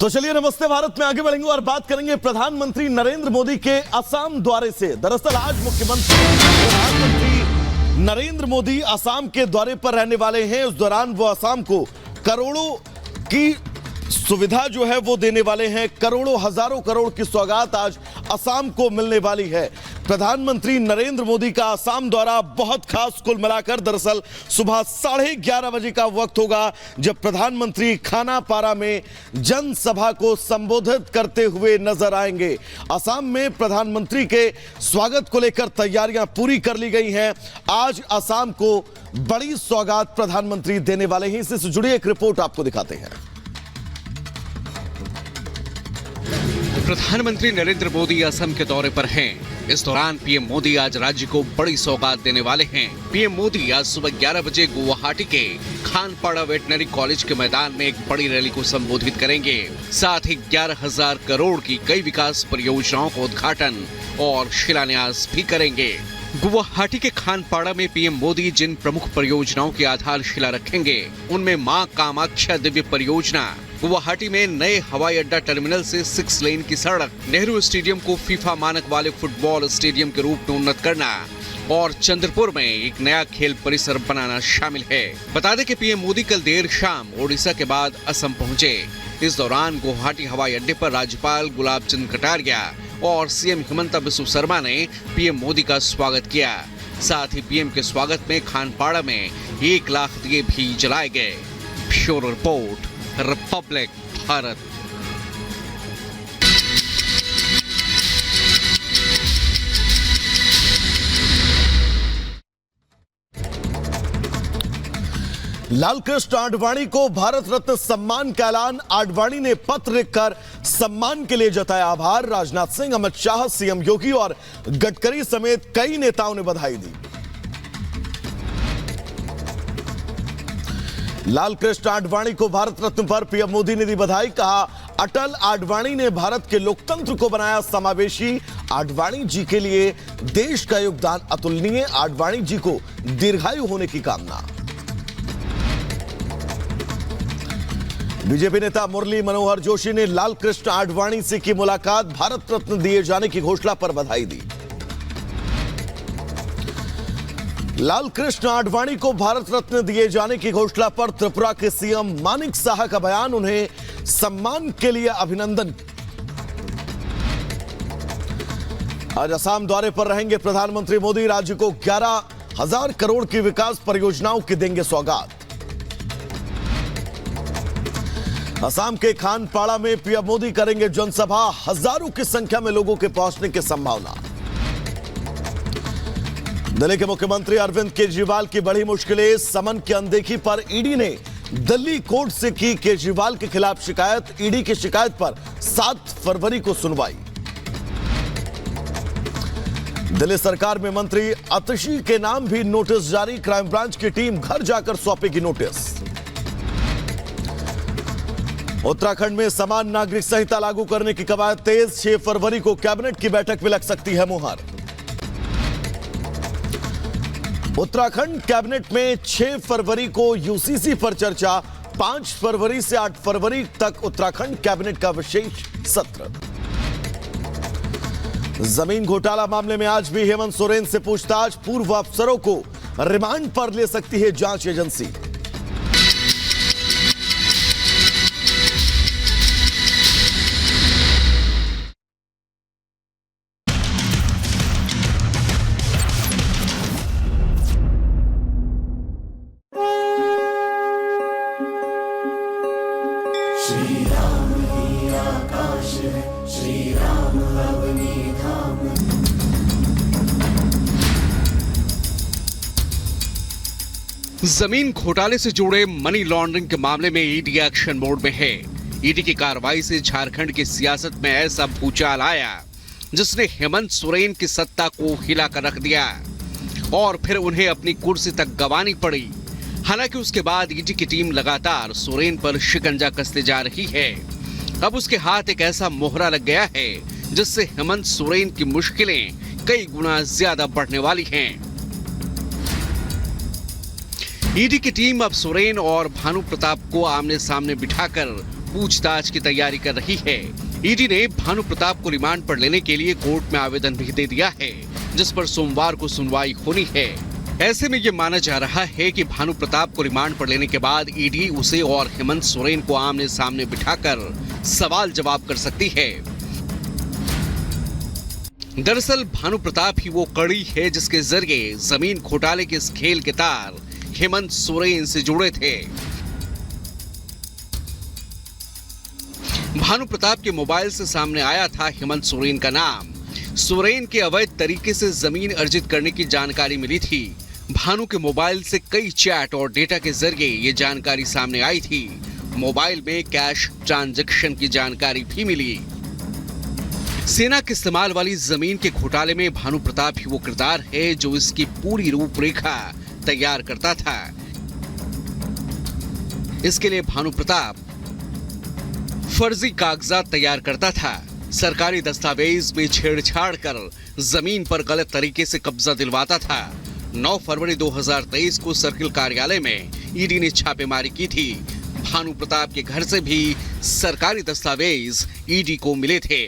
तो चलिए नमस्ते भारत में आगे बढ़ेंगे और बात करेंगे प्रधानमंत्री नरेंद्र मोदी के असम दौरे से। दरअसल आज प्रधानमंत्री नरेंद्र मोदी असम के दौरे पर रहने वाले हैं। उस दौरान वो असम को करोड़ों की सुविधा जो है वो देने वाले हैं। करोड़ों हजारों करोड़ की सौगात आज असम को मिलने वाली है। प्रधानमंत्री नरेंद्र मोदी का असम दौरा बहुत खास कुल मिलाकर दरअसल सुबह 11:30 बजे का वक्त होगा जब प्रधानमंत्री खानापारा में जनसभा को संबोधित करते हुए नजर आएंगे। असम में प्रधानमंत्री के स्वागत को लेकर तैयारियां पूरी कर ली गई हैं। आज असम को बड़ी सौगात प्रधानमंत्री देने वाले हैं। इससे जुड़ी एक रिपोर्ट आपको दिखाते हैं। प्रधानमंत्री नरेंद्र मोदी असम के दौरे पर हैं। इस दौरान पीएम मोदी आज राज्य को बड़ी सौगात देने वाले हैं। पीएम मोदी आज सुबह 11 बजे गुवाहाटी के खानपाड़ा वेटनरी कॉलेज के मैदान में एक बड़ी रैली को संबोधित करेंगे। साथ ही 11,000 करोड़ की कई विकास परियोजनाओं का उद्घाटन और शिलान्यास भी करेंगे। गुवाहाटी के खानपाड़ा में पीएम मोदी जिन प्रमुख परियोजनाओं की आधारशिला रखेंगे उनमें मां कामाख्या दिव्य परियोजना, गुवाहाटी में नए हवाई अड्डा टर्मिनल से 6 लेन की सड़क, नेहरू स्टेडियम को फीफा मानक वाले फुटबॉल स्टेडियम के रूप में उन्नत करना और चंद्रपुर में एक नया खेल परिसर बनाना शामिल है। बता दें कि पीएम मोदी कल देर शाम ओडिशा के बाद असम पहुंचे। इस दौरान गुवाहाटी हवाई अड्डे पर राज्यपाल गुलाब चंद कटारिया और सीएम हिमंता बिस्वा शर्मा ने पीएम मोदी का स्वागत किया। साथ ही पीएम के स्वागत में खानपाड़ा में 1 लाख दिए भी जलाए गए। Bureau report, Republic Bharat. Lalkrishna Advani को भारत रत्न सम्मान का ऐलान। आडवाणी ने पत्र लिखकर सम्मान के लिए जताया आभार। राजनाथ सिंह, अमित शाह, सीएम योगी और गडकरी समेत कई नेताओं ने बधाई दी। लालकृष्ण आडवाणी को भारत रत्न पर पीएम मोदी ने दी बधाई। कहा, अटल आडवाणी ने भारत के लोकतंत्र को बनाया समावेशी। आडवाणी जी के लिए देश का योगदान अतुलनीय। आडवाणी जी को दीर्घायु होने की कामना। बीजेपी नेता मुरली मनोहर जोशी ने लालकृष्ण आडवाणी से की मुलाकात। भारत रत्न दिए जाने की घोषणा पर बधाई दी। लालकृष्ण आडवाणी को भारत रत्न दिए जाने की घोषणा पर त्रिपुरा के सीएम मानिक साहा का बयान। उन्हें सम्मान के लिए अभिनंदन। आज असम दौरे पर रहेंगे प्रधानमंत्री मोदी। राज्य को 11,000 करोड़ की विकास परियोजनाओं की देंगे सौगात। असम के खानपाड़ा में पीएम मोदी करेंगे जनसभा। हजारों की संख्या में लोगों के पहुंचने की संभावना। दिल्ली के मुख्यमंत्री अरविंद केजरीवाल की बड़ी मुश्किलें। समन की अनदेखी पर ईडी ने दिल्ली कोर्ट से की केजरीवाल के खिलाफ शिकायत। ईडी की शिकायत पर 7 फरवरी को सुनवाई। दिल्ली सरकार में मंत्री आतिशी के नाम भी नोटिस जारी। क्राइम ब्रांच की टीम घर जाकर सौंपेगी नोटिस। उत्तराखंड में समान नागरिक संहिता लागू करने की कवायद तेज। 6 फरवरी को कैबिनेट की बैठक में लग सकती है मुहर। उत्तराखंड कैबिनेट में 6 फरवरी को यूसीसी पर चर्चा। 5 फरवरी से 8 फरवरी तक उत्तराखंड कैबिनेट का विशेष सत्र। जमीन घोटाला मामले में आज भी हेमंत सोरेन से पूछताछ। पूर्व अफसरों को रिमांड पर ले सकती है जांच एजेंसी। श्री राम ही आकाश है, श्री राम अवनी धाम। जमीन घोटाले से जुड़े मनी लॉन्ड्रिंग के मामले में ईडी एक्शन मोड में है। ईडी की कार्रवाई से झारखंड की सियासत में ऐसा भूचाल आया जिसने हेमंत सोरेन की सत्ता को हिलाकर रख दिया और फिर उन्हें अपनी कुर्सी तक गंवानी पड़ी। हालांकि उसके बाद ईडी की टीम लगातार सोरेन पर शिकंजा कसते जा रही है। अब उसके हाथ एक ऐसा मोहरा लग गया है जिससे हेमंत सोरेन की मुश्किलें कई गुना ज्यादा बढ़ने वाली हैं। ईडी की टीम अब सोरेन और भानु प्रताप को आमने सामने बिठाकर पूछताछ की तैयारी कर रही है। ईडी ने भानु प्रताप को रिमांड पर लेने के लिए कोर्ट में आवेदन भी दे दिया है, जिस पर सोमवार को सुनवाई होनी है। ऐसे में ये माना जा रहा है कि भानु प्रताप को रिमांड पर लेने के बाद ईडी उसे और हेमंत सोरेन को आमने सामने बिठाकर सवाल जवाब कर सकती है। दरअसल भानु प्रताप ही वो कड़ी है जिसके जरिए जमीन घोटाले के इस खेल के तार हेमंत सोरेन से जुड़े थे। भानु प्रताप के मोबाइल से सामने आया था हेमंत सोरेन का नाम। सोरेन के अवैध तरीके से जमीन अर्जित करने की जानकारी मिली थी। भानु के मोबाइल से कई चैट और डेटा के जरिए ये जानकारी सामने आई थी। मोबाइल में कैश ट्रांजैक्शन की जानकारी भी मिली। सेना के इस्तेमाल वाली जमीन के घोटाले में भानु प्रताप ही वो किरदार है जो इसकी पूरी रूपरेखा तैयार करता था। इसके लिए भानु प्रताप फर्जी कागजात तैयार करता था, सरकारी दस्तावेज में छेड़छाड़ कर जमीन पर गलत तरीके से कब्जा दिलवाता था। 9 फरवरी 2023 को सर्किल कार्यालय में ईडी ने छापेमारी की थी। भानु प्रताप के घर से भी सरकारी दस्तावेज ईडी को मिले थे।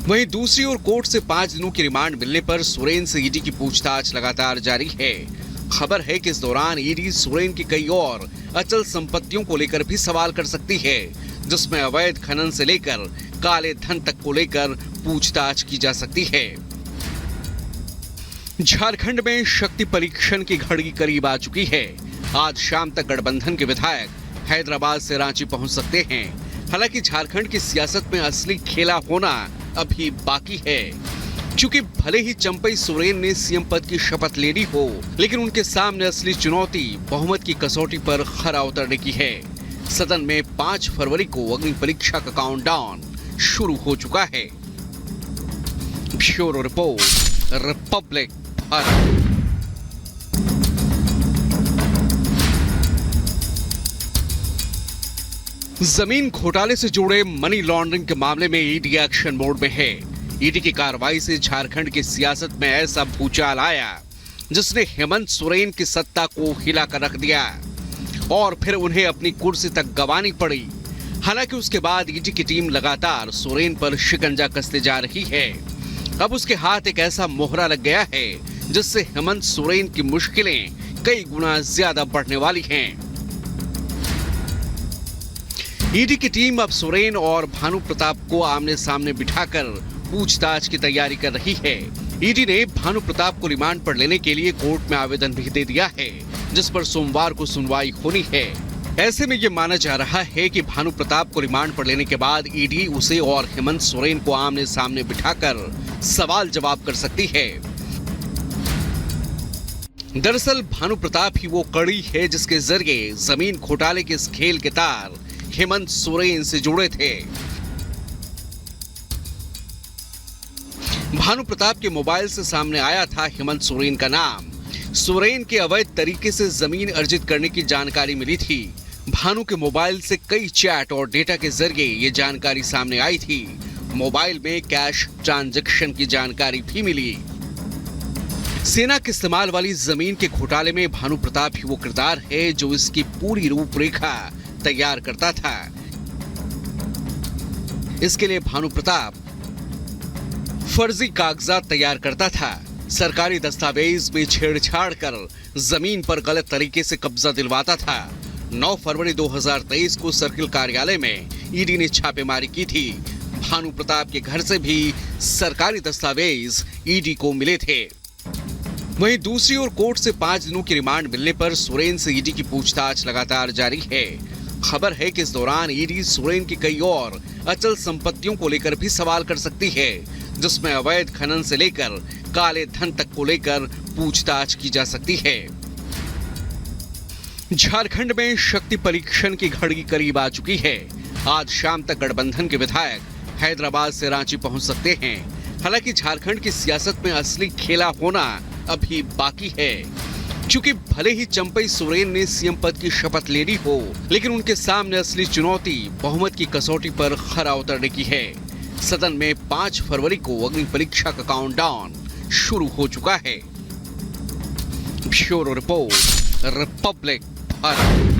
वहीं दूसरी ओर कोर्ट से 5 दिनों की रिमांड मिलने पर सोरेन से ईडी की पूछताछ लगातार जारी है। खबर है कि इस दौरान ईडी सोरेन की कई और अचल संपत्तियों को लेकर भी सवाल कर सकती है, जिसमें अवैध खनन से लेकर काले धन तक को लेकर पूछताछ की जा सकती है। झारखंड में शक्ति परीक्षण की घड़ी करीब आ चुकी है। आज शाम तक गठबंधन के विधायक हैदराबाद से रांची पहुंच सकते हैं। हालांकि झारखंड की सियासत में असली खेला होना अभी बाकी है, क्योंकि भले ही चंपई सोरेन ने सीएम पद की शपथ ले ली हो, लेकिन उनके सामने असली चुनौती बहुमत की कसौटी पर खरा उतरने की है। सदन में 5 फरवरी को अग्नि परीक्षा का काउंटडाउन शुरू हो चुका है। Bureau report, Republic Bharat. जमीन घोटाले से जुड़े मनी लॉन्ड्रिंग के मामले में ईडी एक्शन मोड में है। ईडी की कार्रवाई से झारखंड की सियासत में ऐसा भूचाल आया जिसने हेमंत सोरेन की सत्ता को हिला कर रख दिया और फिर उन्हें अपनी कुर्सी तक गंवानी पड़ी। हालांकि उसके बाद ईडी की टीम लगातार सोरेन पर शिकंजा कसते जा रही है। अब उसके हाथ एक ऐसा मोहरा लग गया है जिससे हेमंत सोरेन की मुश्किलें कई गुना ज्यादा बढ़ने वाली हैं। ईडी की टीम अब सोरेन और भानु प्रताप को आमने सामने बिठाकर पूछताछ की तैयारी कर रही है। ईडी ने भानु प्रताप को रिमांड पर लेने के लिए कोर्ट में आवेदन भी दे दिया है, जिस पर सोमवार को सुनवाई होनी है। ऐसे में यह माना जा रहा है कि भानु प्रताप को रिमांड पर लेने के बाद ईडी उसे और हेमंत सोरेन को आमने सामने बिठाकर सवाल जवाब कर सकती है। दरअसल भानु प्रताप ही वो कड़ी है जिसके जरिए जमीन घोटाले के इस खेल के तार हेमंत सोरेन से जुड़े थे। भानु प्रताप के मोबाइल से सामने आया था हेमंत सोरेन का नाम। सोरेन के अवैध तरीके से जमीन अर्जित करने की जानकारी मिली थी। भानु के मोबाइल से कई चैट और डेटा के जरिए ये जानकारी सामने आई थी। मोबाइल में कैश ट्रांजैक्शन की जानकारी भी मिली। सेना के इस्तेमाल वाली जमीन के घोटाले में भानु प्रताप ही वो किरदार है जो इसकी पूरी रूपरेखा तैयार करता था। इसके लिए भानु प्रताप फर्जी कागजात तैयार करता था, सरकारी दस्तावेज में छेड़छाड़ कर जमीन पर गलत तरीके से कब्जा दिलवाता था। 9 फरवरी 2023 को सर्किल कार्यालय में ईडी ने छापेमारी की थी। भानु प्रताप के घर से भी सरकारी दस्तावेज ईडी को मिले थे। वहीं दूसरी ओर कोर्ट से 5 दिनों की रिमांड मिलने पर सोरेन से ईडी की पूछताछ लगातार जारी है। खबर है कि इस दौरान ईडी सोरेन की कई और अचल संपत्तियों को लेकर भी सवाल कर सकती है, जिसमें अवैध खनन से लेकर काले धन तक को लेकर पूछताछ की जा सकती है। झारखंड में शक्ति परीक्षण की घड़ी करीब आ चुकी है। आज शाम तक गठबंधन के विधायक हैदराबाद से रांची पहुंच सकते हैं। हालांकि झारखंड की सियासत में असली खेला होना अभी बाकी है, क्योंकि भले ही चंपई सोरेन ने सीएम पद की शपथ ले ली हो, लेकिन उनके सामने असली चुनौती बहुमत की कसौटी पर खरा उतरने की है। सदन में 5 फरवरी को अग्नि परीक्षा का काउंटडाउन शुरू हो चुका है। Bureau report, Republic Bharat.